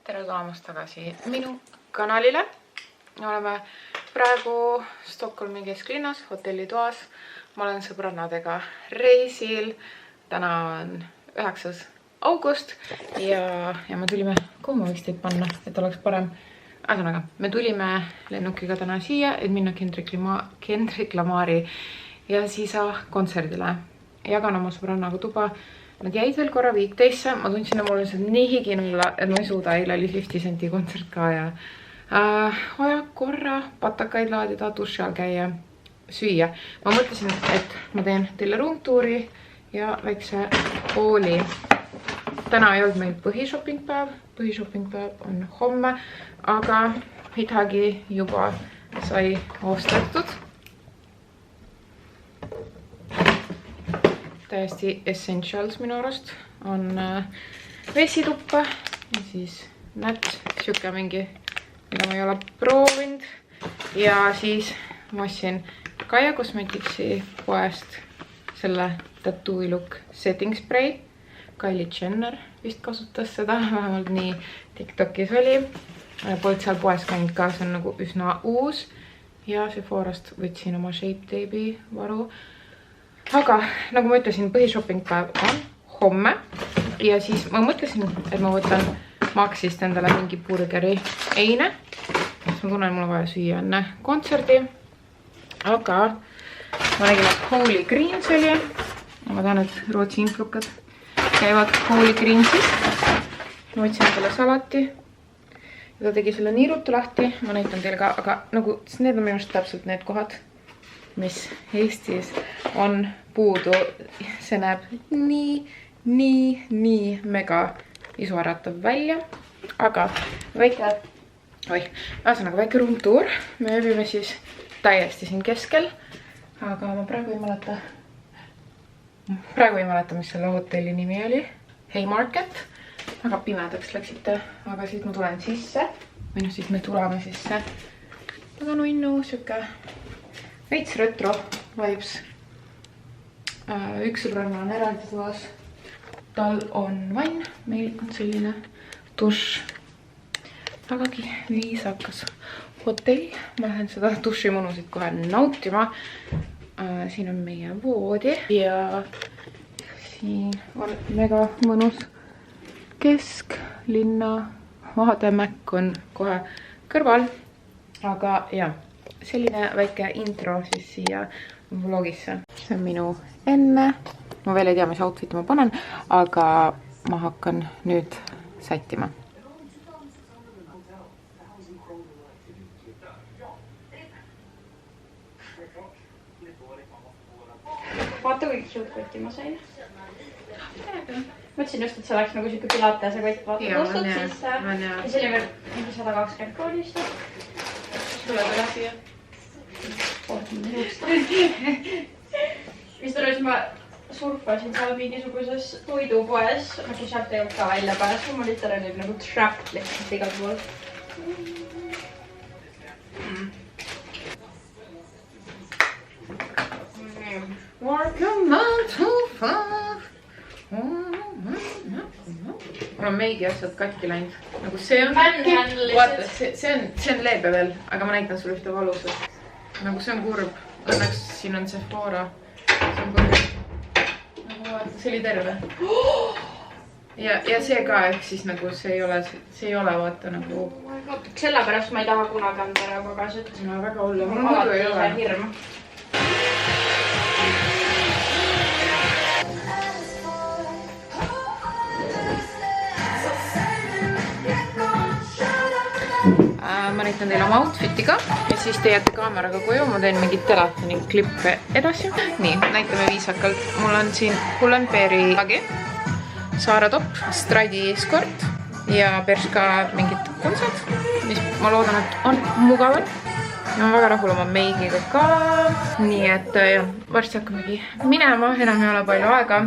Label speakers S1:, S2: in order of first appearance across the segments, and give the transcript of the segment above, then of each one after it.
S1: tere tulemast tagasi minu kanalile. Oleme praegu Stockholmi kesklinnas hotellitoas. Ma olen sõbrannadega reisil. Täna on 9. august ja me tulime, kuhu ma võiks teid panna, et oleks parem. Ühesõnaga, me tulime lennukiga täna siia, et minna Kendrick Lamari ja Sisa kontserdile. Jagan oma sõbrannaga tuba. Nad jäid veel korra Weekdaysse. Ma tundsin, et mul on nii higinulla, et ma ei suuda. Eile oli 50 Centi kontsert ka ja vaja korra patakaid laadida, duši all käia, süüa. Ma mõtlesin, et ma teen teile roomtuuri ja väikse hooli. Täna ei olnud meil põhishoppingpäev. Põhishoppingpäev on homme, aga midagi juba sai ostetud. Täiesti essentials minu arust on vesituppa ja siis näts, siuke mingi, mida ma ei ole proovinud. Ja siis ma ostsin Kaia Cosmeticsi poest selle Tattoo Look setting spray. Kylie Jenner vist kasutas seda, vähemalt nii TikTokis oli. Polnud seal poes käinud ka, see on nagu üsna uus. Ja Sephorast võtsin oma Shape Tape'i varu. Aga nagu ma ütlesin, põhishoppingpäev on homme ja siis ma mõtlesin, et ma võtan Maxist endale mingi burgeri eine. Ma tunnen, mul on vaja süüa enne kontserdi. Aga ma nägin, et Holy Greens oli. Ma tean, et Rootsi influkad käivad Holy Greensis. Ma võtsin endale salati. Ta tegi selle niirutu lahti. Ma näitan teile ka, aga nagu need on minu arust täpselt need kohad, mis Eestis on puudu. See näeb nii mega isuäratav välja. Aga väike, ühesõnaga väike roomtuur. Me ööbime siis täiesti siin keskel. Aga ma praegu ei mäleta, mis selle hotelli nimi oli. Haymarket. Väga pimedaks läksite, aga siis ma tulen sisse. Või noh, siis me tuleme sisse. Väga nunnu, siuke veits retro vibes. Üks sõbranna on eraldi toas. Tal on vann, meil on selline duš. Vägagi viisakas hotell. Ma lähen seda dušimunusid kohe nautima. Siin on meie voodi ja siin on mega mõnus kesklinna vaademäkk on kohe kõrval. Aga jah, selline väike intro siis siia vlogisse. See on minu enne. Ma veel ei tea, mis outfiti ma panen, aga ma hakkan nüüd sättima. Vaata, kui cute kotti ma sain. Mõtlesin just, et see oleks nagu siuke pilatese kott. Vaata, kustad sisse. Ja see oli veel 120 koolist. Tule siia. Vist arvasin, ma surfasin seal mingisugusess toidupoes. Nagu sealt ei olnud ka välja pääsu. Ma literaali nagu trapped lihtsalt igal pool. Welcome out to far. Mul on meigi asjad katki läinud. Nagu see on vaata, see on leebe veel, aga ma näitan sulle ühte valusat. Nagu see on kurb. Õnneks siin on Sephora. See on kurb. Nagu vaata, see oli terve. Ja see ka, ehk siis nagu see ei ole vaata nagu... Selle pärast ma ei taha kunagi anda ära pagasit. No väga hull. Mul on muidu ei ole hirm. Ma näitan teile oma outfiti ka ja siis te jääte kaameraga koju. Ma teen mingit telefoni klippe edasi. Nii, näitame viisakalt. Mul on siin Pull&Beari lagi, Saara topp, Stradi skort ja Bershka mingid kunsad, mis ma loodan, et on mugavad. Ja ma väga rahul oma meigiga ka. Nii et varsti hakkamegi minema, enam ei ole palju aega.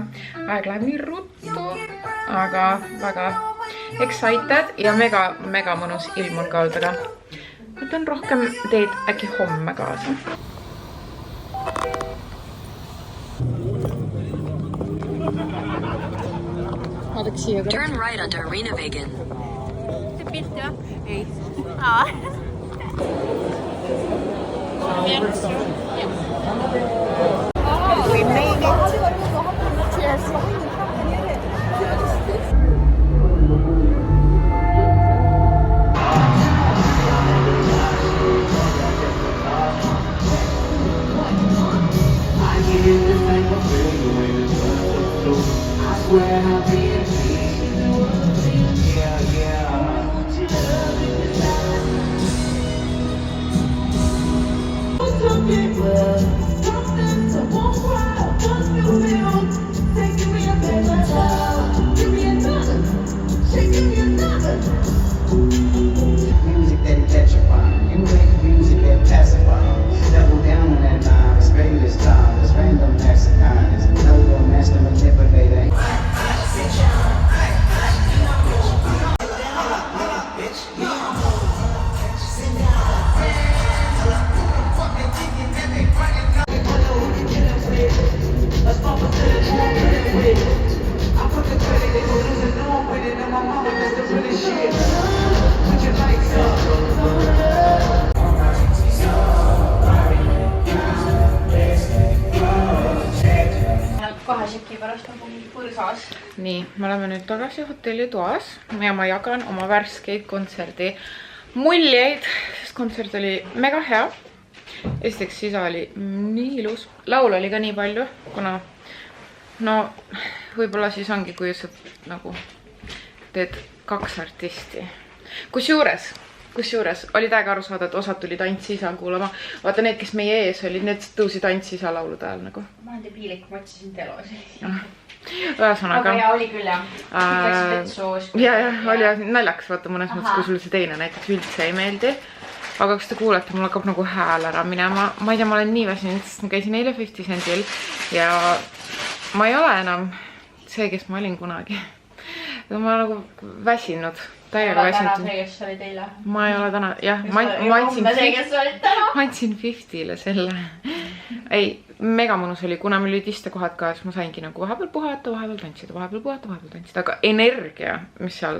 S1: Aeg läheb nii ruttu, aga väga excited ja mega mõnus ilm on ka olnud, aga võtan rohkem teid äkki homme kaasa. Vaadake siia ka. Turn right onto Arena Vegan.
S2: pilti või?
S1: Ei. We made it. Cheers. Nii, me oleme nüüd tagasi hotelli toas ja ma jagan oma värskeid kontserdi muljeid, sest kontsert oli mega hea. Esiteks sisa oli nii ilus, laul oli ka nii palju, kuna no võib-olla siis ongi, kui sa nagu teed 2 artisti. Kusjuures oli täiega aru saada, et osad tuli tantsisa kuulama. Vaata need, kes meie ees olid, need tõusid tantsisa laulude ajal nagu.
S2: Ma olen debiilik, ma otsisin telosi.
S1: Ühesõnaga.
S2: Aga ja, oli küll jah.
S1: Ja, oli naljakas, vaata mõnes mõttes, kui sulle see teine näiteks üldse ei meeldi. Aga kas te kuulete, mul hakkab nagu hääl ära minema. Ma ei tea, ma olen nii väsinud, sest ma käisin eile 50 Centil ja ma ei ole enam see, kes ma olin kunagi. Ma olen nagu väsinud. Täiega väsinud.
S2: See, kes oli teile.
S1: Ma ei ole täna, jah. Ma andsin 50-le selle. Ei, mega mõnus oli, kuna meil olid istekohad ka, siis ma saingi nagu vahepeal puhata, vahepeal tantsida. Aga energia, mis seal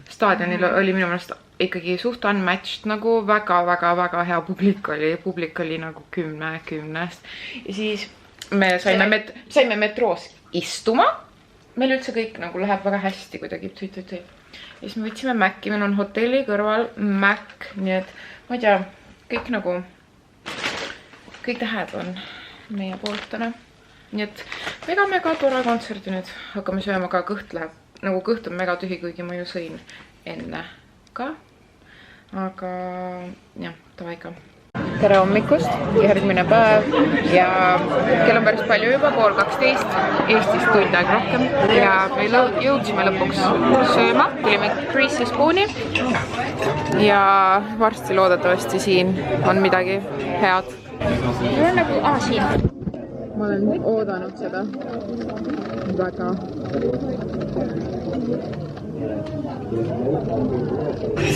S1: staadionil oli minu meelest ikkagi suht unmatched, nagu väga hea publik oli nagu 10-10-st. Ja siis me saime metroos istuma. Meil üldse kõik nagu läheb väga hästi kuidagi. Ja siis me võtsime Maci, meil on hotelli kõrval Mac, nii et ma ei tea, kõik tähed on meie poolt täna. Nii et mega tore kontserdi nüüd hakkame sööma ka, kõht läheb, nagu kõht on mega tühi, kuigi ma ju sõin enne ka. Aga jah, tava ikka. Tere hommikust, järgmine päev ja kell on päris palju juba, 11:30, Eestist tund aeg rohkem ja me jõudsime lõpuks sööma, tulime Grease Spooni ja varsti loodetavasti siin on midagi head.
S2: Mul on nagu siin.
S1: Ma olen oodanud seda väga.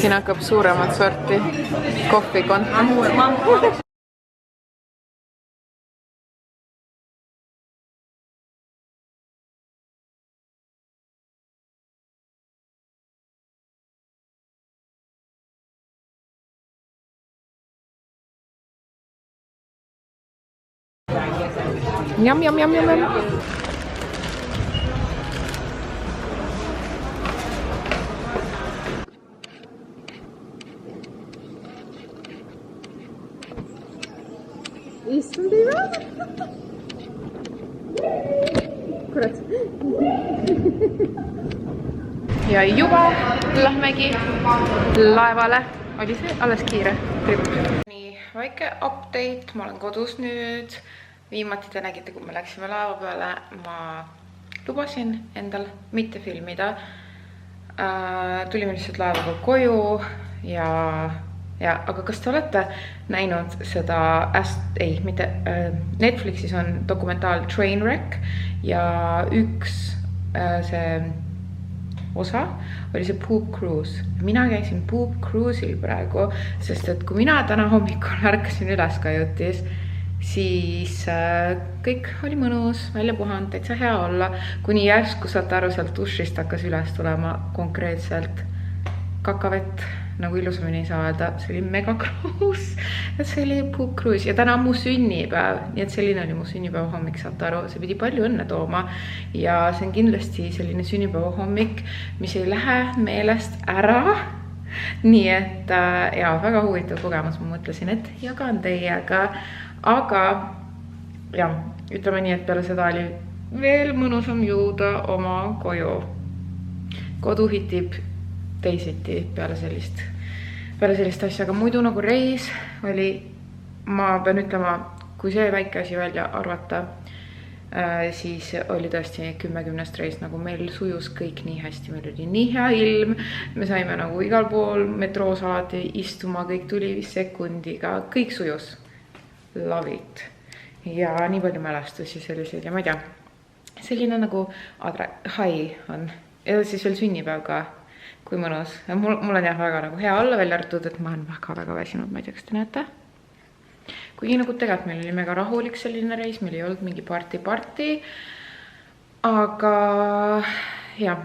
S1: Siin hakkab suuremat sorti kohvikon. Jam. Issand ei ole. Kurat. Ja juba lähmegi laevale. Oli see alles kiire trip. Nii, väike update. Ma olen kodus nüüd. Viimati te nägite, kui me läksime laeva peale, ma lubasin endal mitte filmida. Tulime lihtsalt laevaga koju ja aga kas te olete näinud seda, Netflixis on dokumentaal Trainwreck ja üks see osa oli see Poop Cruise. Mina käisin Poop Cruise'il praegu, sest et kui mina täna hommikul ärkasin üles kajutis, siis kõik oli mõnus, välja puhanud, täitsa hea olla, kuni järsku saate aru, sealt dušist hakkas üles tulema konkreetselt kakavett nagu ilusamini ei saa öelda, see oli mega cruise, et see oli poop cruise ja täna on mu sünnipäev, nii et selline oli mu sünnipäeva hommik, saate aru, see pidi palju õnne tooma ja see on kindlasti selline sünnipäeva hommik, mis ei lähe meelest ära. Nii et ja väga huvitav kogemus, ma mõtlesin, et jagan teiega, aga ja ütleme nii, et peale seda oli veel mõnusam jõuda oma koju. Kodu hitib teisiti peale sellist asja, aga muidu nagu reis oli, ma pean ütlema, kui see väike asi välja arvata, siis oli tõesti 10-10 reis, nagu meil sujus kõik nii hästi, meil oli nii hea ilm, me saime nagu igal pool metroos alati istuma, kõik tuli sekundiga, kõik sujus, love it ja nii palju mälestusi selliseid ja ma ei tea, selline nagu hai on ja siis veel sünnipäev ka. Kui mõnus. Mul on jah väga nagu hea olla välja arvatud, et ma olen väga väsinud, ma ei tea, kas te näete. Kuigi nagu tegelikult meil oli mega rahulik selline reis, meil ei olnud mingi party. Aga jah,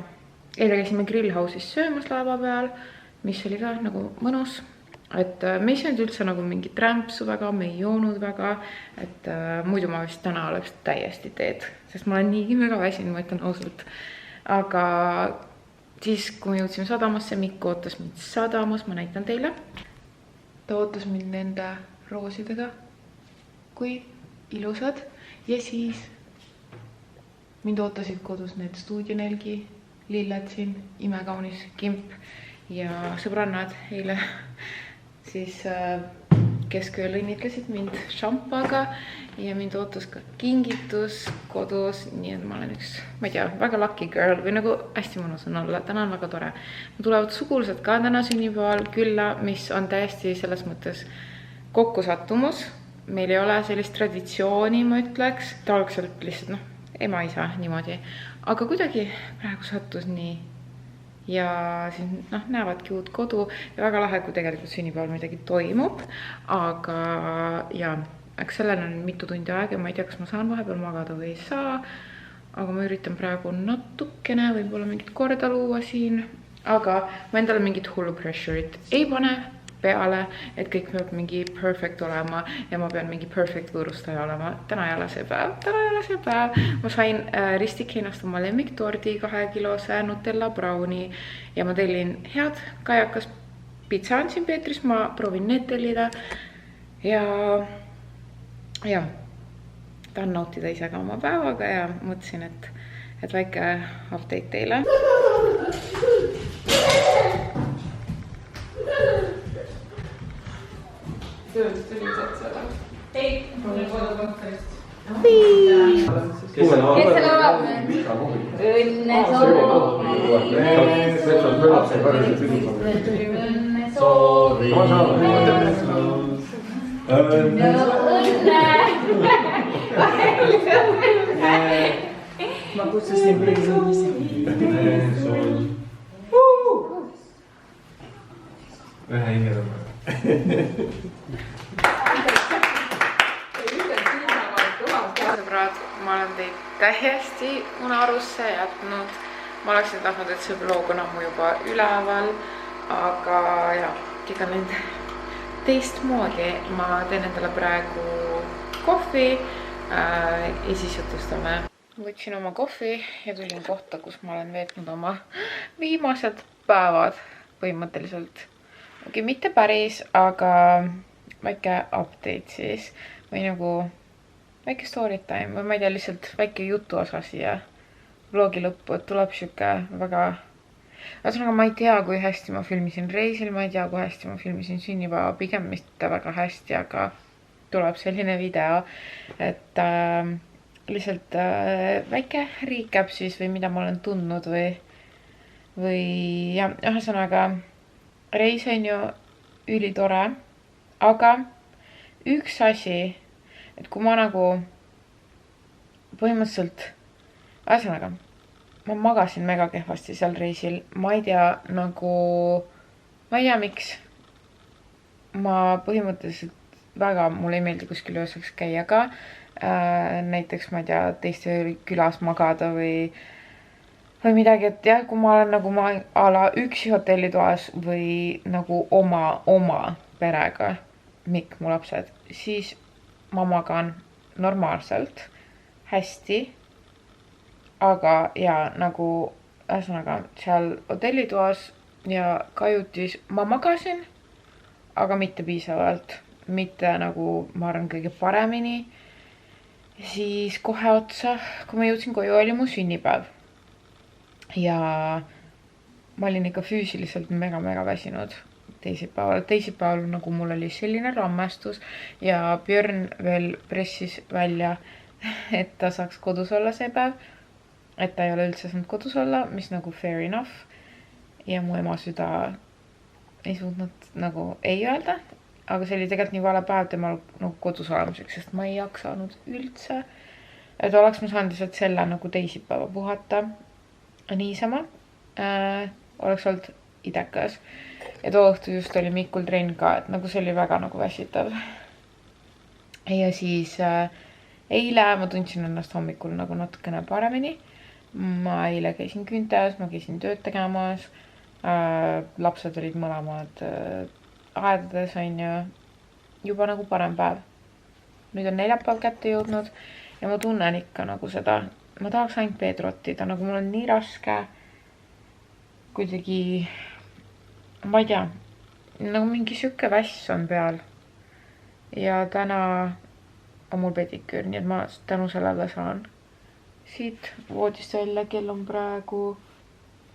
S1: eile käisime grillhouse'is söömas laeva peal, mis oli ka nagu mõnus. Et me ei söönud üldse nagu mingi trämpsu väga, me ei joonud väga, et muidu ma vist täna oleks täiesti teed, sest ma olen niigi mega väsinud, ma ütlen ausalt. Aga siis, kui me jõudsime sadamasse, Mikko ootas mind sadamas, ma näitan teile. Ta ootas mind nende roosidega, kui ilusad. Ja siis mind ootasid kodus need stuudionelgi, lilled siin, imekaunis kimp ja sõbrannad eile siis keskööl õnnitlesid mind šampaga ja mind ootas ka kingitus kodus, nii et ma olen üks, ma ei tea, väga lucky girl või nagu hästi mõnus on olla, täna on väga tore. Ma tulevad sugulased ka täna sünnipäeval külla, mis on täiesti selles mõttes kokkusattumus. Meil ei ole sellist traditsiooni, ma ütleks, talgselt lihtsalt ema-isa niimoodi, aga kuidagi praegu sattus nii. Ja siis näevadki uut kodu ja väga lahe, kui tegelikult sünnipäeval midagi toimub, aga ja eks sellel on mitu tundi aega ja ma ei tea, kas ma saan vahepeal magada või ei saa, aga ma üritan praegu natukene võib-olla mingit korda luua siin, aga ma endale mingit hullu pressure'it ei pane peale, et kõik peab mingi perfect olema ja ma pean mingi perfect võõrustaja olema. Täna ei ole see päev. Ma sain Ristikhinnast oma lemmiktordi 2-kilose Nutella browni ja ma tellin head kajakas pitsa on siin Peetris, ma proovin need tellida ja tahan nautida ise ka oma päevaga ja mõtlesin, et väike update teile. Tööst tulised selle. Ei, mul on kodukontorist. Kes selle avab? Õnne soovi.
S3: Ma kutsusin ühe inimene.
S1: Sõbrad, ma olen teid täiesti unarusse jätnud. Ma oleksin tahtnud, et see vlog on ammu juba üleval, aga ja, iga nende teistmoodi. Ma teen endale praegu kohvi ja siis jutustame. Võtsin oma kohvi ja tulin kohta, kus ma olen veetnud oma viimased päevad põhimõtteliselt. Mitte päris, aga väike update siis või nagu väike story time või ma ei tea, lihtsalt väike jutu osa siia vlogi lõppu, et tuleb siuke väga ühesõnaga ma ei tea, kui hästi ma filmisin reisil, ma ei tea, kui hästi ma filmisin sünnipäeva, pigem mitte väga hästi, aga tuleb selline video, et lihtsalt väike recap siis või mida ma olen tundnud või ja ühesõnaga reis on ju ülitore, aga üks asi, et kui ma nagu põhimõtteliselt, ühesõnaga, ma magasin mega kehvasti seal reisil, ma ei tea nagu, ma ei tea miks, ma põhimõtteliselt väga, mulle ei meeldi kuskil ööseks käia ka, näiteks ma ei tea, teiste külas magada või või midagi, et jah, kui ma olen nagu ma a la üksi hotellitoas või nagu oma perega, Mikk, mu lapsed, siis ma magan normaalselt, hästi, aga ja nagu ühesõnaga seal hotellitoas ja kajutis ma magasin, aga mitte piisavalt, mitte nagu ma arvan kõige paremini. Siis kohe otsa, kui ma jõudsin koju, oli mu sünnipäev. Ja ma olin ikka füüsiliselt mega väsinud teisipäeval nagu mul oli selline rammestus ja Björn veel pressis välja, et ta saaks kodus olla see päev, et ta ei ole üldse saanud kodus olla, mis nagu fair enough. Ja mu ema süda ei suutnud nagu ei öelda, aga see oli tegelikult nii vale päev temal nagu kodus olemiseks, sest ma ei jaksanud üldse, et oleks ma saanud lihtsalt selle nagu teisipäeva puhata niisama, oleks olnud idekas. Ja too õhtu just oli Mikul trenn ka, et nagu see oli väga nagu väsitav. Ja siis eile ma tundsin ennast hommikul nagu natukene paremini. Ma eile käisin küntas, ma käisin tööd tegemas. Lapsed olid mõlemad aedades, on ju, juba nagu parem päev. Nüüd on neljapäev kätte jõudnud ja ma tunnen ikka nagu seda, ma tahaks ainult peetrottida, nagu mul on nii raske kuidagi, ma ei tea, nagu mingi süke väss on peal. Ja täna on mul pediküür, nii et ma tänu sellele saan siit voodist välja, kell on praegu,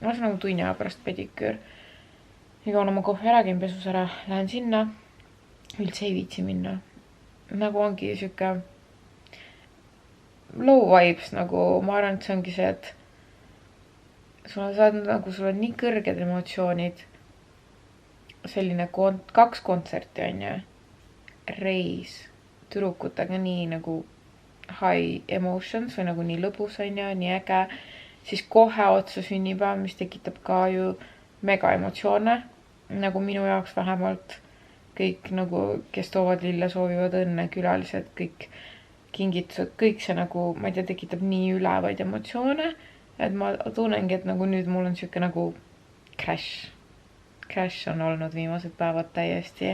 S1: ma saan nagu tunni aja pärast pediküür. Nii kaun oma kohvi ära, käin pesus ära, lähen sinna, üldse ei viitsi minna. Nagu ongi süke low vibes, nagu ma arvan, et see ongi see, et sul on nii kõrged emotsioonid, selline 2 kontserti on ju, reis tüdrukutega, nii nagu high emotions või nagu nii lõbus on ju, nii äge, siis kohe otsa sünnipäev, mis tekitab ka ju mega emotsioone, nagu minu jaoks vähemalt kõik nagu, kes toovad lille, soovivad õnne, külalised, kõik kingitused, kõik see nagu, ma ei tea, tekitab nii ülevaid emotsioone, et ma tunnengi, et nagu nüüd mul on siuke nagu crash on olnud viimased päevad täiesti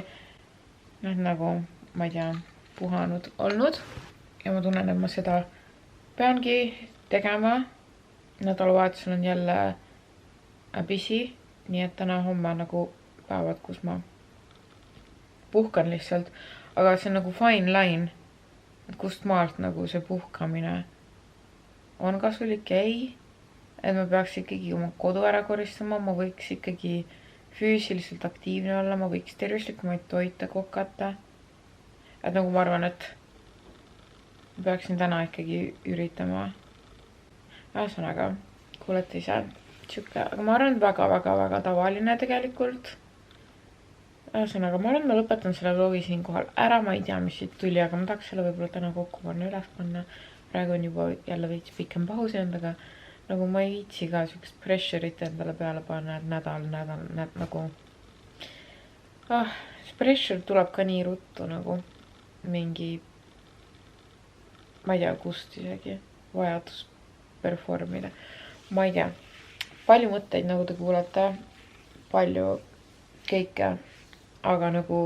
S1: nagu, ma ei tea, puhanud olnud ja ma tunnen, et ma seda peangi tegema. Nädalavahetusel on jälle busy, nii et täna-homme nagu päevad, kus ma puhkan lihtsalt, aga see on nagu fine line, et kust maalt nagu see puhkamine on kasulik ja ei, et ma peaks ikkagi oma kodu ära koristama, ma võiks ikkagi füüsiliselt aktiivne olla, ma võiks tervislikumaid toite kokata. Et nagu ma arvan, et peaksin täna ikkagi üritama. Ühesõnaga, kuulete ise siuke, aga ma arvan, väga tavaline tegelikult. Ühesõnaga, ma arvan, ma lõpetan selle vlogi siinkohal ära, ma ei tea, mis siit tuli, aga ma tahaks selle võib-olla täna kokku panna, üles panna. Praegu on juba jälle veits pikem pausi olnud, aga nagu ma ei viitsi ka siukest pressure'it endale peale panna, et nädal nagu see pressure tuleb ka nii ruttu nagu mingi, ma ei tea, kust isegi vajadus performida. Ma ei tea, palju mõtteid, nagu te kuulete, palju kõike, aga nagu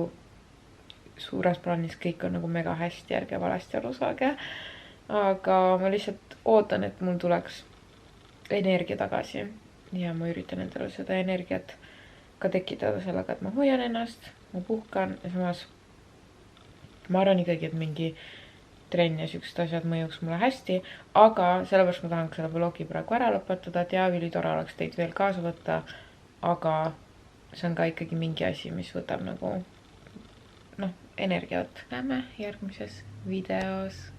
S1: suures plaanis kõik on nagu mega hästi, ärge valesti aru saage. Aga ma lihtsalt ootan, et mul tuleks energia tagasi ja ma üritan endale seda energiat ka tekitada sellega, et ma hoian ennast, ma puhkan ja samas ma arvan ikkagi, et mingi trenn ja siuksed asjad mõjuks mulle hästi, aga sellepärast ma tahan selle vlogi praegu ära lõpetada, et jaa, ülitore oleks teid veel kaasa võtta, aga see on ka ikkagi mingi asi, mis võtab nagu energiat. Näeme järgmises videos.